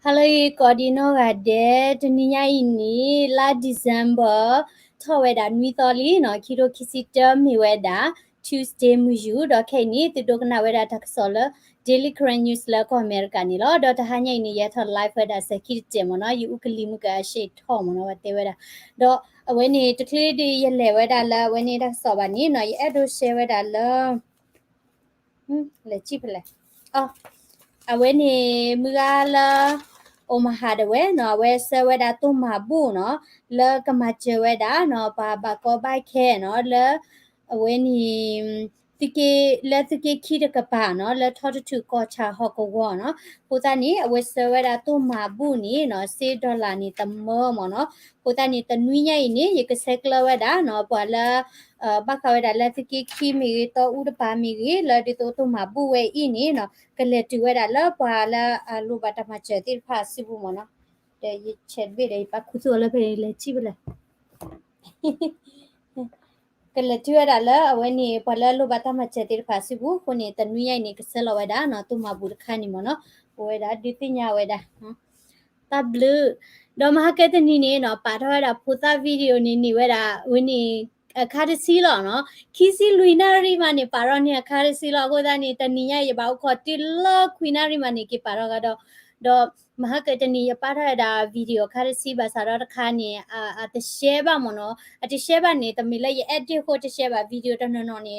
Hello, Cordino Gade, Tania ini, la December, Taweda, Nitholi, no, Kiro Kisita, Miweda, Tuesday Muju, Dokeni, the Doganaweda Taxola, Daily Current News Lako Americani, Lord, Hanya in yet her life as a kid Gemona, you Ukalimuka shade Tom, or whatever. Do when it clear the Leweda la, when it has Sobani, no, you edo sheweda la, le chipele. Oh. Aweni mugala omahada we no we se we da to mabu no le kamache we da no ba ko ba ke no le aweni tike kida ka pa no le thot tu ko cha ho ko wo no putani we se we da to mabu ni no $6 ni tammo mo no putani tanui nya ini ye ke sekla we da no pa la baka we da le tike ki mi to u da pa mi le di to mabu we ini noကလေးတူရတာလောပါလာလူပါတမချတိဖာစီဘူးမနော်တဲ့ချက်ဘီလေပါခုဆိုလည်းပဲလေကြည့်ပလားကလေးတူရတာလောအဝဲနေပါလာလူပါတမချက်တိဖာစီဘူးခုနေတနွေးရိုက်နေကစလောဝဲတာနော်သူမဘူးခါနေမနော်ဝဲတာဒီတင်ညာဝဲတာတပ်ဘလူတော့မဟာကတဲ့နီနေနော်ပါတော့တာဖူတာဗီဒီယိုနေဝဲတာဝင်းနေအခါတစီလောနော်ခီစီလူနာရီမနေပါတော့နေအခါတစီလောကိုဒါနေတနီရရပါခေါ်တိလခွီနာရီမနေကပါတော့တော့မဟာကတနီရပါထားတာဗီဒီယိုခါတစီပါစားတော့ခါနေတရှဲပါမနော်တရှဲပါနေတမီလည်း edit ကိုတရှဲပါဗီဒီယိုတနော်နေ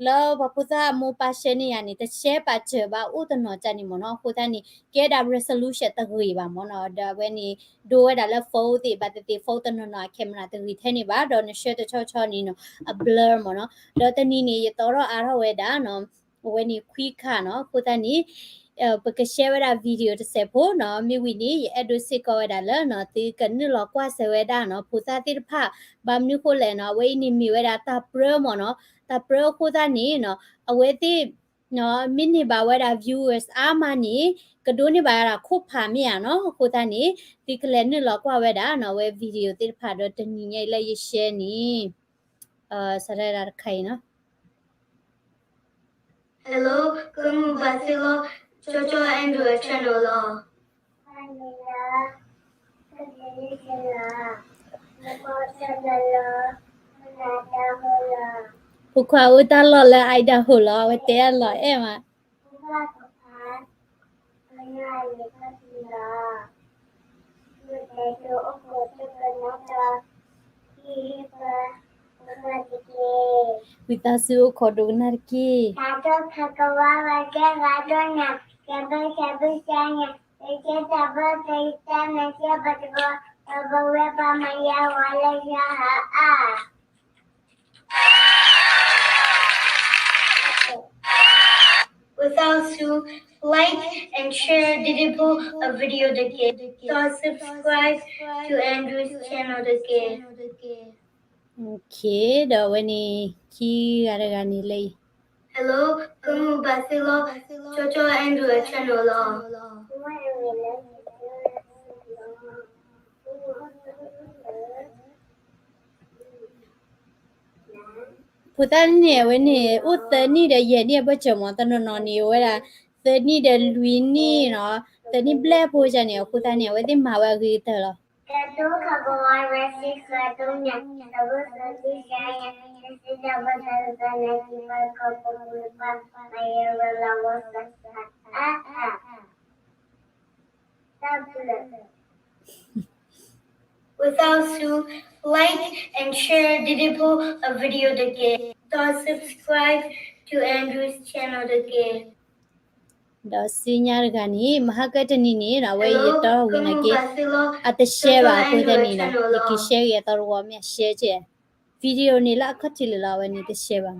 လောဘပူသာမပါရှနေရနေတရှဲပါချပါဥတနော်ကြနေမနော်ကိုဒါနေကဲတာ resolution တခွေပါမနော်ဒါဝဲနေဒိုဝဲတာလဲ phone တိပါတိ phone တနော်ကင်မရာတခွေထဲနေပါတော့ share တချောနေနော် a blur မနော်တော့တနီနေရတော့အားရဝဲတာနော်ဝဲနေခွီခါနော်ကိုဒါနေပကရှဲဝဲတာဗီဒီယိုတစ်ဆက်ဖို့နော်မြဝီနေအဲ့ဒိုစစ်ကောဝဲတာလဲနော်တီကနေလောကွာဆဝဲတာနော်ပူသာတိဖာဘာမြခိုလဲနော်ဝဲနေမြဝဲတာတာပရမနော်တာပရကိုဒါနေနော်အဝဲတိနော်မိနေပါဝဲတာ viewers အာမနီကဒိုနေပါရခုဖာမြရနော်ကိုဒါနေတီကလဲနေလောကွာဝဲတာနော်ဝဲဗီဒီယိုတိဖာတော့တနီညိလဲရရှဲနီစရရခိုင်နော် Hello, kamu basilo Jojo Android channel lo. Hello, Pourquoi autant là là ai đã hồ lo với té lo em à Kita suruh kodok narki. Tato kakawa waja gadonya, sabu-sabunya, ece sabu cerita nasi batgo, bawa pamaya wala jaha. Without to like and share the video the kid. So subscribe to Andrew's channel the kid. Okay, dah wani ki gara-gani lagi. Hello, kamu basilo Jojo Andrew channel lo. Putan ni wani utan ni dah ye ni apa cuma tanah ni wala ni dah lui ni no ni black pun ni putan ni wadi mawa gitu lah. Tato kagawa resi satunya, sabu saya nasi dapat harga nasi berkompon bayar berlawas Without to like and share the video the kid. So subscribe to Andrew's channel the kid. Dah sinyal gani mahakata ni ni rawa ye tar wina ke ata share ba putan ni la iki share ye tar wa me share je video ni la khati la wani ta share ba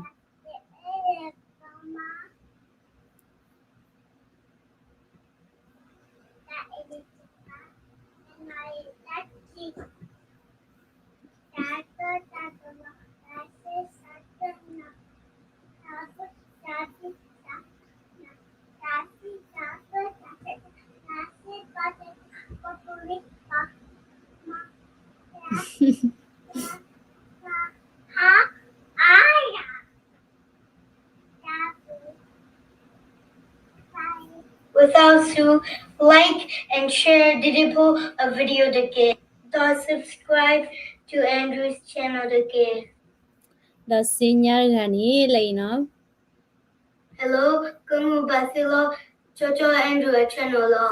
Without to like and share Didipo a video the game. Don't subscribe to Andrew's channel the game. ဒါစင်ညာကနေလေနော် Hello, kamu basilo Jojo Andrew channel lo.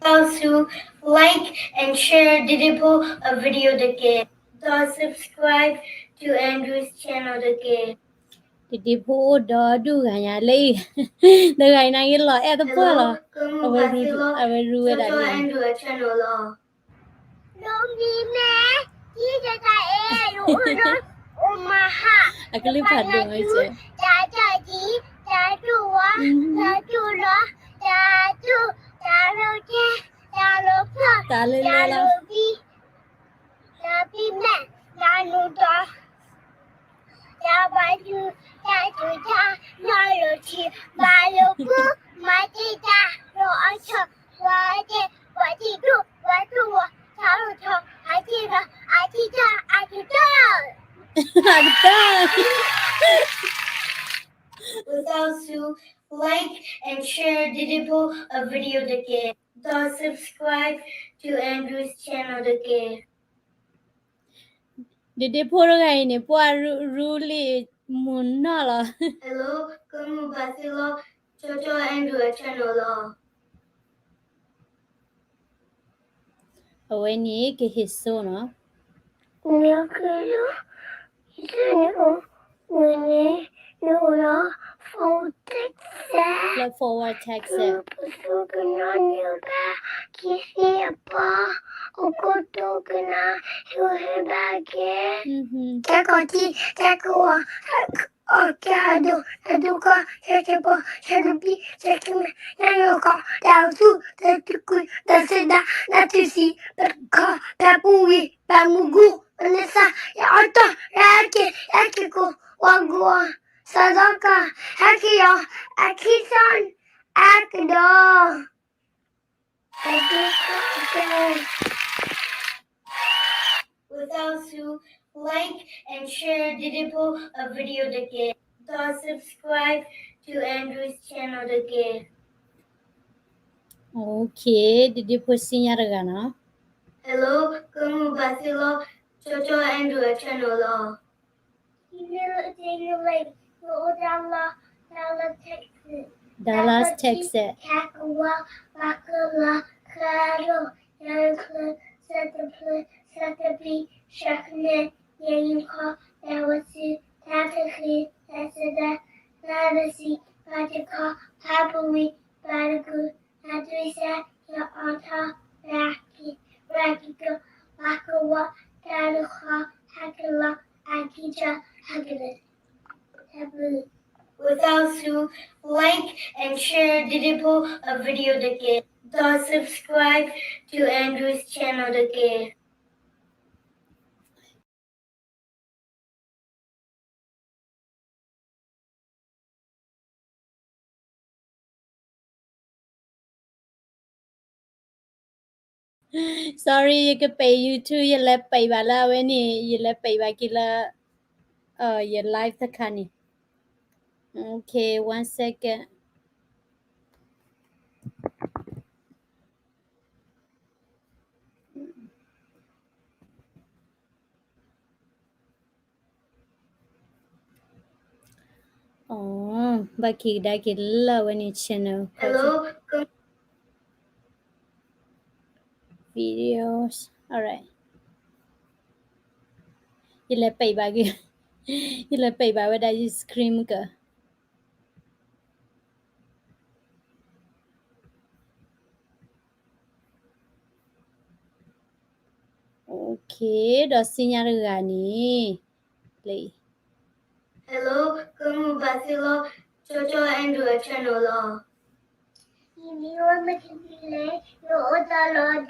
Also, like and share Didipo a video the game. Don't subscribe to Andrew's channel the game. ဒီဒီဖိုးတော့ဒူခံရလေဒဂိုင်းနိုင်လောအဲ့ဒါပေါ်လား kamu အဝရူ basilo အဝရူရတာ Jojo လေ Andrew channel lo. အကလေးဖတ်တယ်မေးစေ တာလေးလေးလား Without to like and share Didipo a video the game. Don't subscribe to Andrew's channel the game. ဒီဒီဖိုးရခိုင်နေပွားရူလေးမွန်နော်လား Hello, kamu basilo Jojo Andrew channel lo. အဝဲနေကဟစ်ဆိုနော် Look forward text it. Mhm. Sadaka, Hakia, Akisan, Akdo. Without to like and share Didipo a video the game. Don't subscribe to Andrew's channel the game. Okay, did you put in your gana? Hello, kamu basilo Jojo Andrew channel lo. Dallas, Texas. Kakua, Bakula, Claro, Yankla, Satapi, Shakne, Yanko, Yawasi, Tataki, Tasada, Lavasi, Pataka, Papui, Badagu, Natrisa, Yaata, Rakiko, Bakawa, Taduka, Hakala, Akija, Hagalit. Without to like and share Didipo a video the game. Don't subscribe to Andrew's channel the game. Sorry, you can pay you too. You let pay bala when you let pay bakila your life the canny. Okay, 1 second. Oh, baki dakila when you channel. Hello, Videos. Alright. You let pay bagi. You let pay by whether you scream ka. Okay, đó xin nhà được gani. Lấy. Hello, kamu basilo Jojo Andrew channel lo. You other Lord,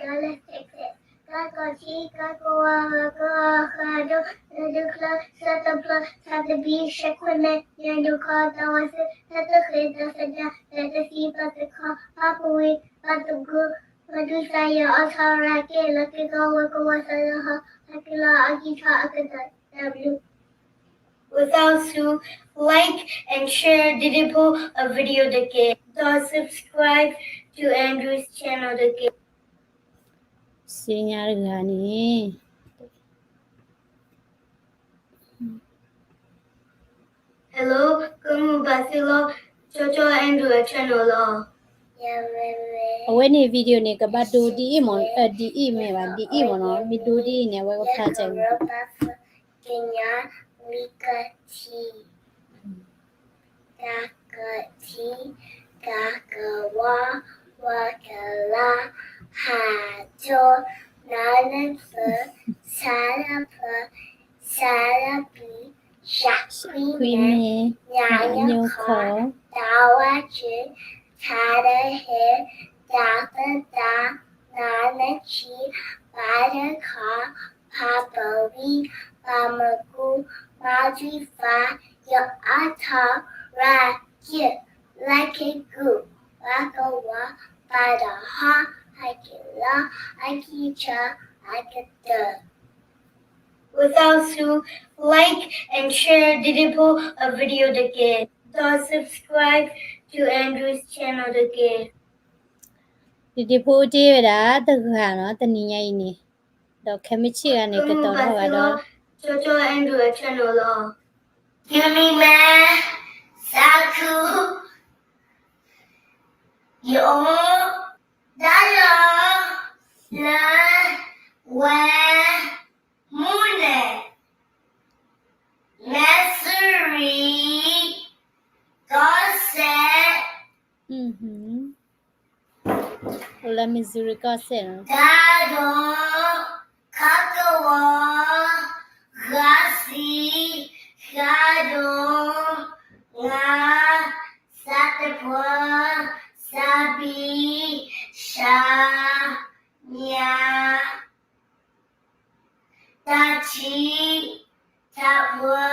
Kakoti, Kakoa, Kakado, Nadukla, Satapla, Satabi, Shekwane, Yanduka, Tawase, Satakita, Sada, Satasi, Pataka, Papawi, Patagu, Madusaya, Asarake, Lakika, Wakawasalaha, Akila, Akita, Akata, W. Without Sue, like and share Didipo a video the game. Subscribe to Andrew's channel the game. Senior Gani. Hello, kamu basilo Jojo Andrew channel lo. When a video ne ka ba do di mon di me ba di mo no mi do di ne wa ka cha Kenya Mikati Kakati Kakawa Wakala Hato Nanapa Salapi Shakwi Queen Nyanya Ko Dawachi Tadahe Dapata Nanachi Badaka Papawi Pamaku Madrifa Yata Rakit Lakiku Wakawa Badaha Akila Akicha Akata. Without Sue, like and share Didipo a video the game. Subscribe to Andrew's channel the game. di po di da ta ka no ta ni nyai ni do chemichi ga ne ka to da ba do Jojo Andrew channel lo. Yumi ma Saku Yo Dalo La Wa Mune Nursery Gossip la Missouri ka se no Dado Kakawa Gasi Gado Nga Satapwa Sabi Sha Nya Tachi Tapwa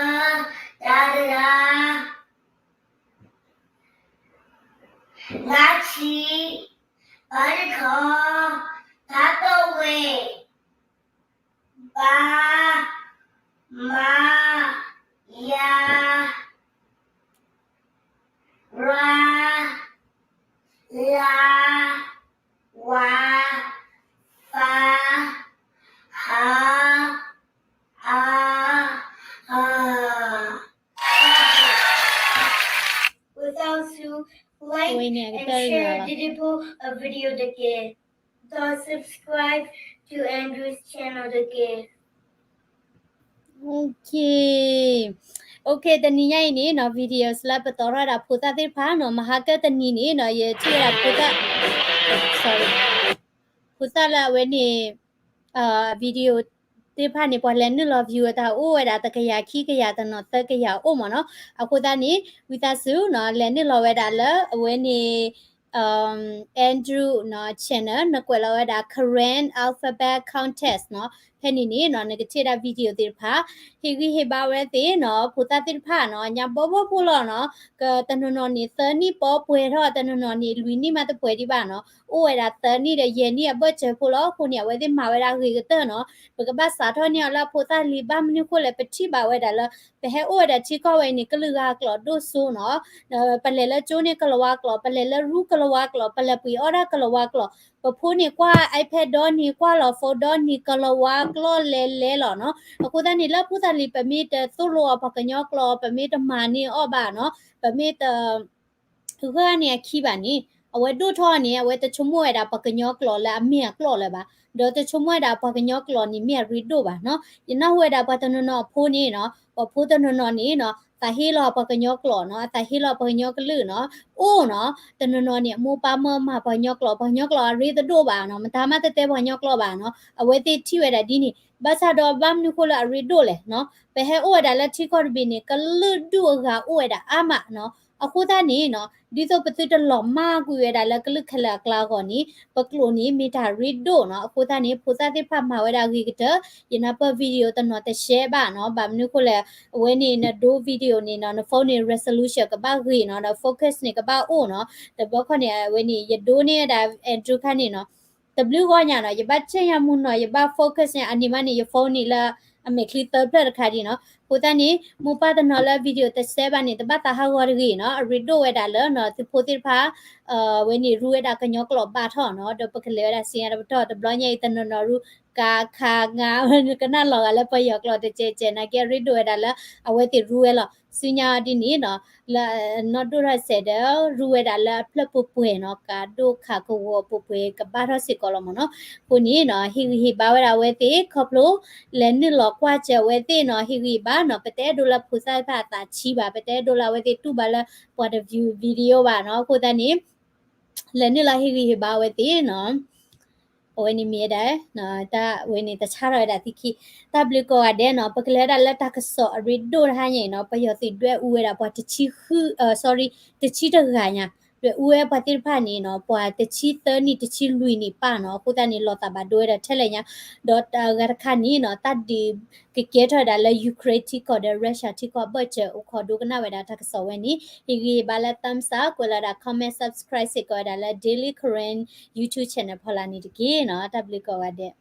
Dada Nachi Bariko Tapaway Ba Ma Ya Ra La Wa Fa Ha Ha. Without Sue, like Oi, ne and ka ta share la Didipo a video the game. Subscribe to Andrew's channel the game. Okay ta ni nyai ni no video slap to ra da phu ta ti pha no ma ha ka ta ni ni no ye chi ra phu ta sorry phu ta la we ni video ti pha ni po len ni lo view ta o wa da ta ka ya khi ka ya ta no ta ka ya o mo no a phu ta ni wi ta su no len ni lo wa da la we ni Andrew no channel no kwa la wa da current alphabet contest no phe ni ni no ne ka chi da video ti pha hi gi hi ba we ti no phu ta ti pha no nya bo bo pu lo no ka ta no no ni sa ni po pwe tho ta no no ni lui ni ma ta pwe ti ba no o wa da ta ni de ye ni a bo che pu lo khu ni we ti ma we da gi ga ta no ba ka ba sa tho ni la phu ta li ba mi khu le pe thi ba we da la pe he o da chi ko we ni ka lu ga klo do su no pa le la chu ni ka lo wa klo pa le la ru ka lo wa klo pa le pi o da ka lo wa klo pa phu ni kwa iPad do ni kwa lo phone do ni ka lo wa klo le lo no အခုတနေ့လပူတလီပမီတသုလောပကညောကလောပမီတမာနီအော့ဘာနော်ပမီတသူကနေခီပါနီအဝဲဒုထောနေအဝဲတချုံမွဲတာပကညောကလောလာအမြကလောလဲပါဒေါ်တချုံမွဲတာပကညောကလောနီမြရီဒိုပါနော်ယနဝဲတာပတနနောဖိုးနေနော်ပဖိုးတနနောနေနော်တာဟီလောပကညောကလောနော်တာဟီလောပကညောကလူနော်အိုးနော်တနနောနေမူပါမမပညောကလောရီဒိုပါနော်မသားမတဲတဲပညောကလောပါနော်အဝဲတိထိဝဲတာဒီနီဘာသာတော့ဘမ်နုခိုလာရီဒိုလေနော်ပဲဟဲအိုဒါလက်တီကော်ဘီနီကလူဒူဂါအိုဒါအမနော် အခုသားနေနော်ဒီတော့ပတိတလော်မာကူရတာလကလခလာကလာကောနီပကလိုနီမီတာရီဒိုနော်အခုသားနေပိုစာတိဖတ်မှာဝဒါကြီးကတယနာပဗီဒီယိုတနော်တရှဲပါနော်ဗာမနုခုလေဝဲနေနဒိုဗီဒီယိုနေနော်ဖုန်းနေ resolution ကပါခရီနော် focus နေကပါအိုနော်တဘခနေဝဲနေရဒိုနေတာအန်ဒရူခန်နေနော် W ကညာနော်ယဘချင်ရမှုနော်ယဘ focus နေအနိမနေယဖုန်းနေလာအမေခလီတပ်ပြခါဒီနော်ကိုတနေမူပါတနော်လာဗီဒီယိုတဆဲပါနေတပတ်တာဟာဝရီနော်ရီဒိုဝဲတာလနော်သူဖိုတိဖာဝဲနေရူဝဲတာကညောကလောပါထောနော်ဒပကလေရစီရတော့တဘလညိတနနော်ရူကာခါငါကနလောကလည်းပယောကလောတကျကျနာကရီဒိုဝဲတာလအဝဲတိရူဝဲလောစညာဒီနေနော်လာနော်ဒူရဆက်ဒရူဝဲတာလဖလပပွေနော်ကာဒိုခါကိုပပွေကဘာရစစ်ကောလမနော်ကိုနီနော်ဟီဘာဝဲတာဝဲတိခေါပလိုလဲနလောကွာကျဝဲတိနော်ဟီဘာနော်ပတဲဒိုလာဖူဆိုင်ဖာတာချီပါပတဲဒိုလာဝဲတိတူပါလာpoint of view video ပါနော်ကိုတနေလဲနလာဟီဘာဝဲတိနော်ဝဲနေမြဲတယ်နော်တာဝဲနေတခြားရတာတိခိတဘလကောအတဲ့နော်ပကလဲတာလက်တကဆောရီဒိုဟန်ရင်နော်ပယောတိတွဲဥဝဲတာပွားတချီခူsorry တချီတခါညာတွဲဥဝဲပတိဖာနေနော်ပွားတချီတနီတချီလူနီပါနော်ကိုတနေလောတာဘာဒိုရထဲလဲညာဒေါ်တာဂရခါနီနော်တတ်ဒီကကဲထဒါလဲယူကရိတီကောဒရုရှာတီကောဘတ်ချေခေါ်ဒုကနာဝဲတာတကဆောဝဲနီဟီဘာလာတမ်စာကိုလာတာ comment subscribe စေကောဒါလဲ daily current YouTube channel ဖလာနေတကေနော် w ကောဝတဲ့